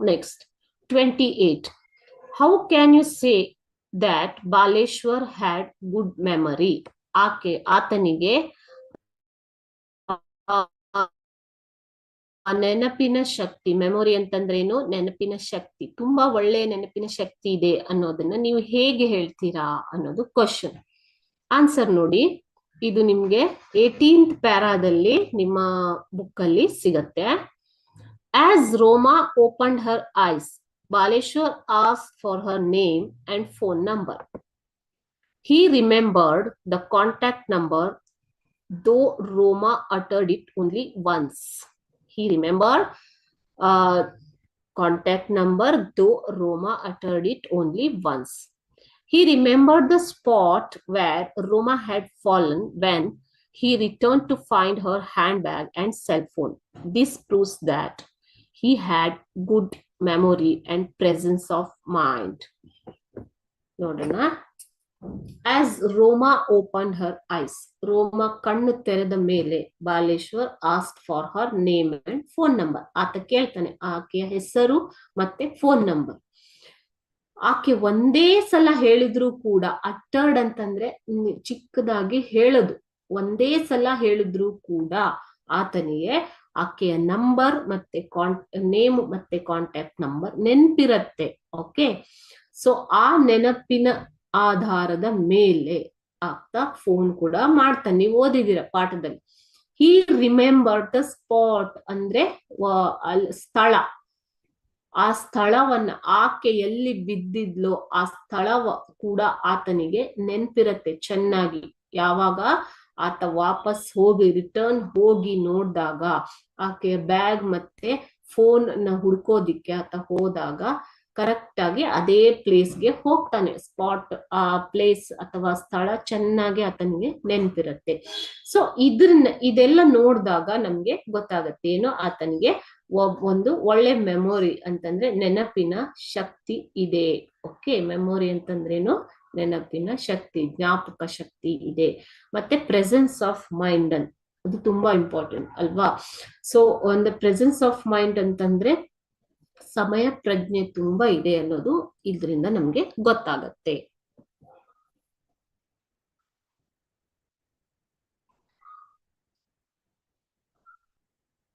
Next, 28. How can you say that Baleshwar had good memory? ಆತನಿಗೆ ನೆನಪಿನ ಶಕ್ತಿ, memory ಅಂತಂದ್ರೇನು? ನೆನಪಿನ ಶಕ್ತಿ, ತುಂಬಾ ಒಳ್ಳೆ ನೆನಪಿನ ಶಕ್ತಿ ಇದೆ ಅನ್ನೋದನ್ನ ನೀವು ಹೇಗೆ ಹೇಳ್ತೀರಾ ಅನ್ನೋದು ಕ್ವಶನ್. ಆನ್ಸರ್ ನೋಡಿ, ಇದು ನಿಮ್ಗೆ 18th ಪ್ಯಾರಾದಲ್ಲಿ ನಿಮ್ಮ ಬುಕ್ ಅಲ್ಲಿ ಸಿಗತ್ತೆ. As Roma opened her eyes, Baleshwar asked for her name and phone number. He remembered the contact number, though Roma uttered it only once. He remembered contact number, though Roma uttered it only once. He remembered the spot where Roma had fallen when he returned to find her handbag and cell phone. This proves that he had good memory and presence of mind. Nodana. As Roma opened her eyes, Roma kannu tereda mele Baleshwar asked for her name and phone number. Aata keltane ಆಕೆಯ ಹೆಸರು ಮತ್ತೆ phone number. ಆಕೆ ಒಂದೇ ಸಲ ಹೇಳಿದ್ರು ಕೂಡ, uttered ಅಂತಂದ್ರೆ ಚಿಕ್ಕದಾಗಿ ಹೇಳೋದು, ಒಂದೇ ಸಲ ಹೇಳಿದ್ರು ಕೂಡ ಆತನಿಗೆ ಆಕೆಯ ನಂಬರ್ ಮತ್ತೆ ನೇಮ್ ಮತ್ತೆ ಕಾಂಟ್ಯಾಕ್ಟ್ ನಂಬರ್ ನೆನಪಿರತ್ತೆ. ಓಕೆ, ಸೊ ಆ ನೆನಪಿನ ಆಧಾರದ ಮೇಲೆ ಆತ ಫೋನ್ ಕೂಡ ಮಾಡ್ತಾನೆ. ನೀವು ಓದಿದಿರ ಪಾಠದಲ್ಲಿ. ಹಿ ರಿಮೆಂಬರ್ ದ ಸ್ಪಾಟ್ ಅಂದ್ರೆ ಸ್ಥಳ, ಆ ಸ್ಥಳವನ್ನ, ಆಕೆ ಎಲ್ಲಿ ಬಿದ್ದಿದ್ಲೋ ಆ ಸ್ಥಳ ಕೂಡ ಆತನಿಗೆ ನೆನಪಿರತ್ತೆ ಚೆನ್ನಾಗಿ. ಯಾವಾಗ ಆತ ವಾಪಸ್ ಹೋಗಿ ರಿಟರ್ನ್ ಹೋಗಿ ನೋಡಿದಾಗ, ಆಕೆಯ ಬ್ಯಾಗ್ ಮತ್ತೆ ಫೋನ್ ನ ಹುಡ್ಕೋದಿಕ್ಕೆ ಆತ ಹೋದಾಗ ಕರೆಕ್ಟ್ ಆಗಿ ಅದೇ ಪ್ಲೇಸ್ಗೆ ಹೋಗ್ತಾನೆ. ಸ್ಪಾಟ್, ಆ ಪ್ಲೇಸ್ ಅಥವಾ ಸ್ಥಳ ಚೆನ್ನಾಗಿ ಆತನಿಗೆ ನೆನಪಿರುತ್ತೆ. ಸೊ ಇದೆಲ್ಲ ನೋಡಿದಾಗ ನಮ್ಗೆ ಗೊತ್ತಾಗತ್ತೆ ಏನು, ಆತನಿಗೆ ಒಂದು ಒಳ್ಳೆ ಮೆಮೊರಿ ಅಂತಂದ್ರೆ ನೆನಪಿನ ಶಕ್ತಿ ಇದೆ. ಓಕೆ, ಮೆಮೊರಿ ಅಂತಂದ್ರೇನು? ನೆನಪಿನ ಶಕ್ತಿ, ಜ್ಞಾಪಕ ಶಕ್ತಿ ಇದೆ. ಮತ್ತೆ ಪ್ರೆಸೆನ್ಸ್ ಆಫ್ ಮೈಂಡ್ ಅದು ತುಂಬಾ ಇಂಪಾರ್ಟೆಂಟ್ ಅಲ್ವಾ? ಸೊ ಒಂದು ಪ್ರೆಸೆನ್ಸ್ ಆಫ್ ಮೈಂಡ್ ಅಂತಂದ್ರೆ ಸಮಯ ಪ್ರಜ್ಞೆ ತುಂಬಾ ಇದೆ ಅನ್ನೋದು ಇದರಿಂದ ನಮ್ಗೆ ಗೊತ್ತಾಗತ್ತೆ.